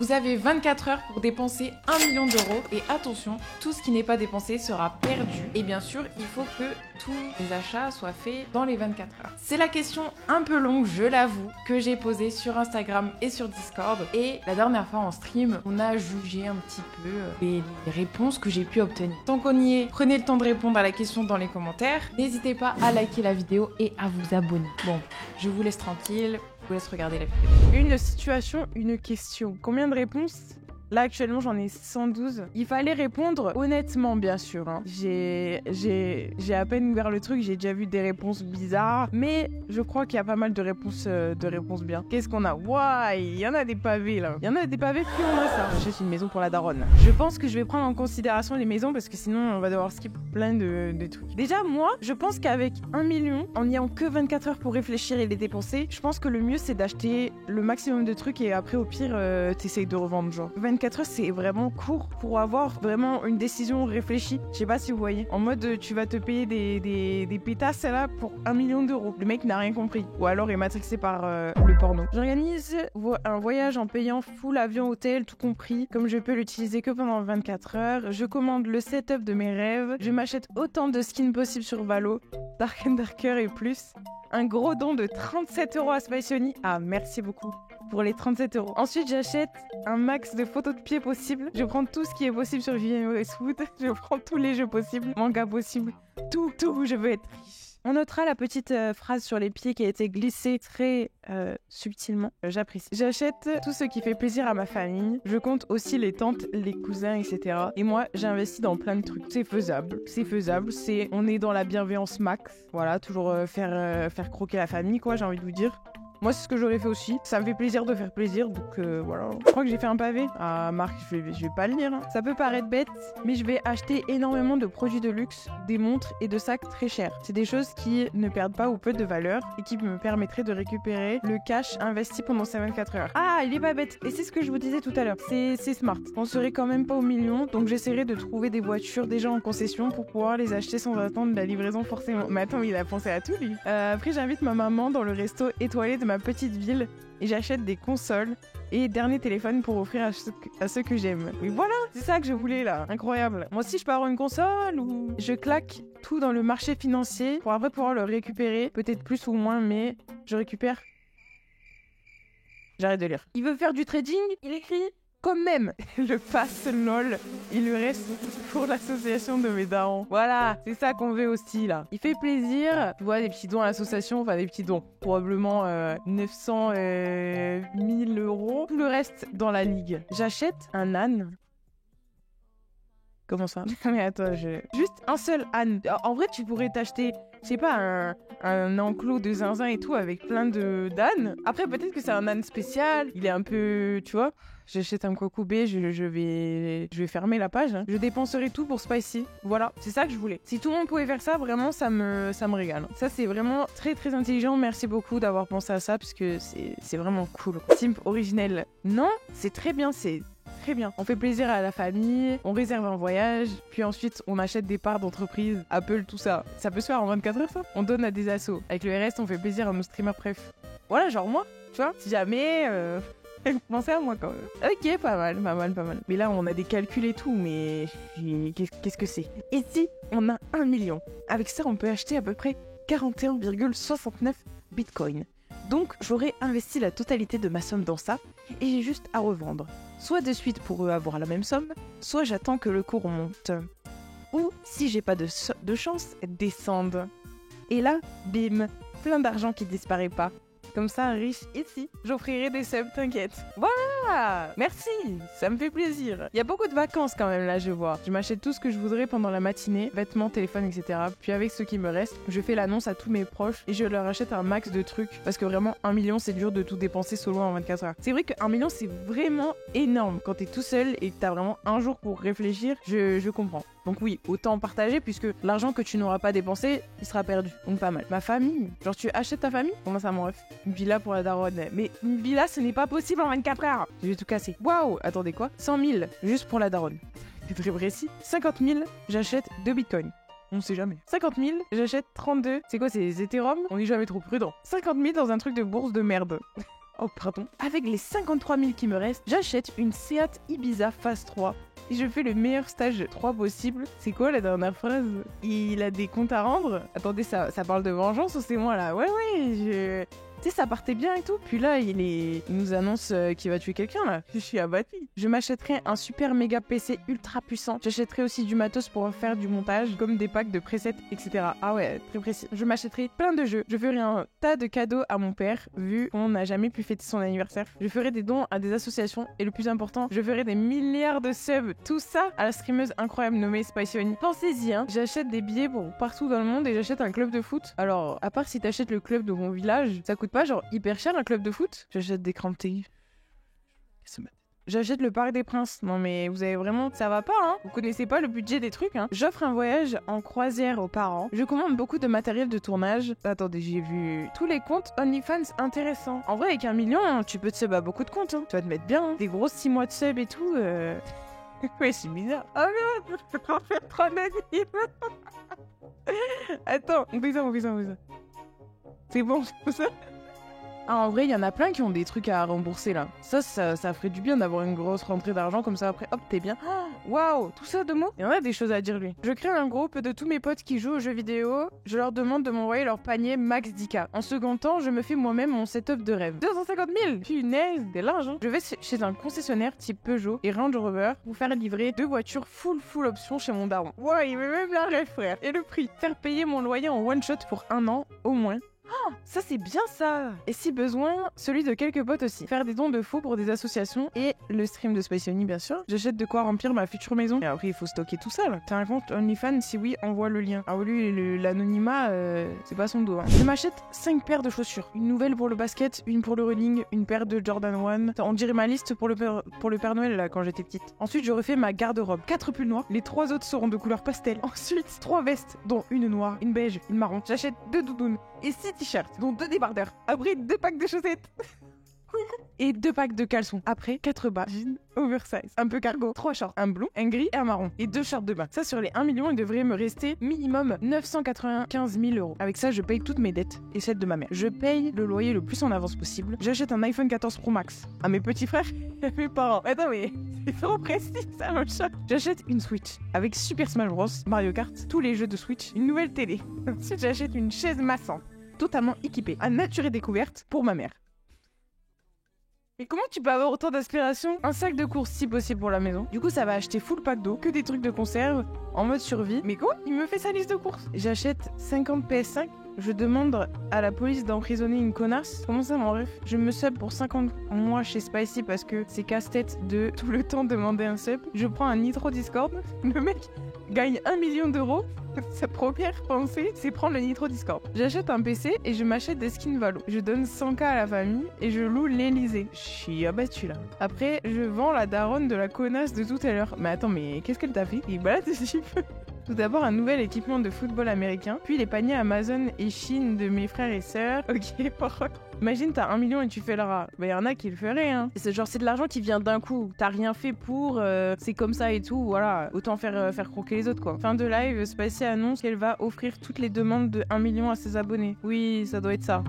Vous avez 24 heures pour dépenser 1 million d'euros et attention, tout ce qui n'est pas dépensé sera perdu. Et bien sûr, il faut que tous les achats soient faits dans les 24 heures. C'est la question un peu longue, je l'avoue, que j'ai posée sur Instagram et sur Discord. Et la dernière fois en stream, on a jugé un petit peu les réponses que j'ai pu obtenir. Tant qu'on y est, prenez le temps de répondre à la question dans les commentaires. N'hésitez pas à liker la vidéo et à vous abonner. Bon, je vous laisse tranquille. Je vous laisse regarder la vidéo. Une situation, une question. Combien de réponses ? Là, actuellement, j'en ai 112. Il fallait répondre honnêtement, bien sûr. Hein. J'ai à peine ouvert le truc, j'ai déjà vu des réponses bizarres. Mais je crois qu'il y a pas mal de réponses bien. Qu'est-ce qu'on a ? Waouh, il y en a des pavés, là. Il y en a des pavés, plus on a ça. J'achète une maison pour la daronne. Je pense que je vais prendre en considération les maisons parce que sinon, on va devoir skip plein de trucs. Déjà, moi, je pense qu'avec 1 million, en n'ayant que 24 heures pour réfléchir et les dépenser, je pense que le mieux, c'est d'acheter le maximum de trucs et après, au pire, t'essayes de revendre, genre. 24 heures, c'est vraiment court pour avoir vraiment une décision réfléchie. Je sais pas si vous voyez. En mode, tu vas te payer des pétasses là pour 1 million d'euros. Le mec n'a rien compris. Ou alors est matrixé par le porno. J'organise un voyage en payant full avion, hôtel, tout compris. Comme je peux l'utiliser que pendant 24 heures. Je commande le setup de mes rêves. Je m'achète autant de skins possible sur Valo. Dark and Darker et plus. Un gros don de 37 € à Spiciony. Ah, merci beaucoup pour les 37 €. Ensuite, j'achète un max de photos de pieds possible. Je prends tout ce qui est possible sur Vivienne Westwood. Je prends tous les jeux possibles, mangas possibles. Tout, je veux être riche. On notera la petite phrase sur les pieds qui a été glissée très subtilement. J'apprécie. J'achète tout ce qui fait plaisir à ma famille. Je compte aussi les tantes, les cousins, etc. Et moi, j'investis dans plein de trucs. C'est faisable. On est dans la bienveillance max. Voilà, toujours faire croquer la famille, quoi, j'ai envie de vous dire. Moi, c'est ce que j'aurais fait aussi. Ça me fait plaisir de faire plaisir, donc voilà. Je crois que j'ai fait un pavé. Ah, Marc, je vais pas le lire. Hein. Ça peut paraître bête, mais je vais acheter énormément de produits de luxe, des montres et de sacs très chers. C'est des choses qui ne perdent pas ou peu de valeur et qui me permettraient de récupérer le cash investi pendant ces 24 heures. Ah, il est pas bête. Et c'est ce que je vous disais tout à l'heure. C'est smart. On serait quand même pas au million, donc j'essaierai de trouver des voitures déjà en concession pour pouvoir les acheter sans attendre la livraison forcément. Mais attends, il a pensé à tout, lui. Après, j'invite ma maman dans le resto étoilé de ma petite ville et j'achète des consoles et dernier téléphone pour offrir à ceux que j'aime. Oui, voilà, c'est ça que je voulais là. Incroyable. Moi aussi, je peux avoir une console ou je claque tout dans le marché financier pour après pouvoir le récupérer, peut-être plus ou moins, mais je récupère. J'arrête de lire. Il veut faire du trading, il écrit quand même le pass LOL, il lui reste pour l'association de mes darons. Voilà, c'est ça qu'on veut aussi là. Il fait plaisir, tu vois, des petits dons à l'association, enfin des petits dons, probablement 900 000 €. Tout le reste dans la ligue. J'achète un âne. Comment ça? Mais attends, juste un seul âne. En vrai, tu pourrais t'acheter, je sais pas, un enclos de zinzin et tout avec plein d'ânes. Après, peut-être que c'est un âne spécial. Il est un peu, tu vois. J'achète un Kwakubé, je vais fermer la page. Hein. Je dépenserai tout pour Spicy. Voilà, c'est ça que je voulais. Si tout le monde pouvait faire ça, vraiment, ça me régale. Ça, c'est vraiment très, très intelligent. Merci beaucoup d'avoir pensé à ça, parce que c'est vraiment cool. Simp originel. Non, c'est très bien, c'est très bien. On fait plaisir à la famille, on réserve un voyage, puis ensuite, on achète des parts d'entreprise, Apple, tout ça. Ça peut se faire en 24 heures, ça. On donne à des assos. Avec le reste, on fait plaisir à nos streamers préf. Voilà, genre moi, tu vois. Si jamais... Pensez à moi quand même. Ok, pas mal. Mais là, on a des calculs et tout, mais qu'est-ce que c'est? Et si on a 1 million? Avec ça, on peut acheter à peu près 41,69 bitcoins. Donc, j'aurais investi la totalité de ma somme dans ça, et j'ai juste à revendre. Soit de suite pour avoir la même somme, soit j'attends que le cours monte. Ou, si j'ai pas de chance, descende. Et là, bim, plein d'argent qui disparaît pas. Comme ça, riche ici, j'offrirai des subs, t'inquiète. Voilà, merci, ça me fait plaisir. Il y a beaucoup de vacances quand même là, je vois. Je m'achète tout ce que je voudrais pendant la matinée, vêtements, téléphone, etc. Puis avec ce qui me reste, je fais l'annonce à tous mes proches et je leur achète un max de trucs. Parce que vraiment, 1 million, c'est dur de tout dépenser solo en 24 heures. C'est vrai que 1 million, c'est vraiment énorme. Quand t'es tout seul et que t'as vraiment un jour pour réfléchir, je comprends. Donc oui, autant partager puisque l'argent que tu n'auras pas dépensé, il sera perdu. Donc pas mal. Ma famille, genre tu achètes ta famille? Comment ça, mon ref? Une villa pour la daronne. Mais une villa, ce n'est pas possible en 24 heures. Je vais tout casser. Waouh, attendez quoi? 100 000 juste pour la daronne. C'est très précis. 50 000, j'achète 2 bitcoins. On sait jamais. 50 000, j'achète 32. C'est quoi, c'est les Ethereum? On n'est jamais trop prudent. 50 000 dans un truc de bourse de merde. Oh pardon. Avec les 53 000 qui me restent, j'achète une Seat Ibiza Phase 3. Et je fais le meilleur stage 3 possible. C'est quoi la dernière phrase? Il a des comptes à rendre? Attendez, ça parle de vengeance ou c'est moi là? Ouais, tu sais, ça partait bien et tout. Puis là, il nous annonce qu'il va tuer quelqu'un là. Je suis abattue. Je m'achèterai un super méga PC ultra puissant. J'achèterai aussi du matos pour faire du montage, comme des packs de presets, etc. Ah ouais, très précis. Je m'achèterai plein de jeux. Je ferai un tas de cadeaux à mon père, vu qu'on n'a jamais pu fêter son anniversaire. Je ferai des dons à des associations. Et le plus important, je ferai des milliards de subs. Tout ça à la streameuse incroyable nommée Spicy Honey. Pensez-y, hein. J'achète des billets pour partout dans le monde et j'achète un club de foot. Alors, à part si t'achètes le club de mon village, ça coûte pas genre hyper cher un club de foot. J'achète des crampes. J'achète le Parc des Princes. Non mais vous avez vraiment... Ça va pas, hein. Vous connaissez pas le budget des trucs, hein. J'offre un voyage en croisière aux parents. Je commande beaucoup de matériel de tournage. Attendez, j'ai vu tous les comptes OnlyFans intéressants. En vrai, avec 1 million, hein, tu peux te sub à beaucoup de comptes, hein. Tu vas te mettre bien, hein. Des grosses 6 mois de sub et tout, Ouais, c'est bizarre. Oh merde, je peux en faire 3 d'anime. Attends, on fait ça. C'est bon, c'est ça. Ah, en vrai, il y en a plein qui ont des trucs à rembourser là. Ça ferait du bien d'avoir une grosse rentrée d'argent comme ça après. Hop, t'es bien. Waouh, tout ça de mots. Il y en a des choses à dire lui. Je crée un groupe de tous mes potes qui jouent aux jeux vidéo. Je leur demande de m'envoyer leur panier max 10K. En second temps, je me fais moi-même mon setup de rêve. 250 000. Punaise, des larges. Hein. Je vais chez un concessionnaire type Peugeot et Range Rover pour faire livrer 2 voitures full option chez mon daron. Wow, il met même la rêve, frère. Et le prix. Faire payer mon loyer en one shot pour 1 an au moins. Oh, ça c'est bien ça. Et si besoin, celui de quelques potes aussi. Faire des dons de faux pour des associations et le stream de Spicy Honey bien sûr. J'achète de quoi remplir ma future maison. Et après il faut stocker tout ça là. T'as un compte OnlyFans? Si oui, envoie le lien. Ah lui, l'anonymat, c'est pas son dos. Hein. Je m'achète 5 paires de chaussures. Une nouvelle pour le basket, une pour le running, une paire de Jordan 1. On dirait ma liste pour le Père Noël là quand j'étais petite. Ensuite je refais ma garde-robe. 4 pulls noirs. Les 3 autres seront de couleur pastel. Ensuite 3 vestes, dont une noire, une beige, une marron. J'achète 2 doudounes et 6 t-shirts, dont 2 débardeurs. Après 2 packs de chaussettes. Et 2 packs de caleçons. Après 4 bas, jeans, oversize, un peu cargo, 3 shorts, un bleu, un gris et un marron. Et 2 shorts de bain. Ça sur les 1 million, il devrait me rester minimum 995 000 euros. Avec ça, je paye toutes mes dettes et celles de ma mère. Je paye le loyer le plus en avance possible. J'achète un iPhone 14 Pro Max à mes petits frères et à mes parents. Attends mais c'est trop précis ça mon chat. J'achète une Switch avec Super Smash Bros, Mario Kart, tous les jeux de Switch, une nouvelle télé. Ensuite j'achète une chaise massante, totalement équipée, à nature et découverte pour ma mère. Mais comment tu peux avoir autant d'aspiration? Un sac de courses si possible pour la maison. Du coup ça va acheter full pack d'eau, que des trucs de conserve, en mode survie. Mais quoi? Il me fait sa liste de courses. J'achète 50 PS5. Je demande à la police d'emprisonner une connasse. Comment ça mon ref? Je me sub pour 50 mois chez Spicy parce que c'est casse-tête de tout le temps demander un sub. Je prends un Nitro Discord. Le mec gagne 1 million d'euros. Sa première pensée, c'est prendre le Nitro Discord. J'achète un PC et je m'achète des skins Valo. Je donne 100K à la famille et je loue l'Elysée. Je suis abattu là. Après, je vends la daronne de la connasse de tout à l'heure. Mais attends, mais qu'est-ce qu'elle t'a fait? Il balade ce type. Tout d'abord, un nouvel équipement de football américain, puis les paniers Amazon et Chine de mes frères et sœurs. Ok, par imagine, t'as 1 million et tu fais le rat. Bah, y en a qui le feraient, hein. C'est genre, c'est de l'argent qui vient d'un coup. T'as rien fait pour, c'est comme ça et tout, voilà. Autant faire croquer les autres, quoi. Fin de live, Spicy annonce qu'elle va offrir toutes les demandes de 1 million à ses abonnés. Oui, ça doit être ça.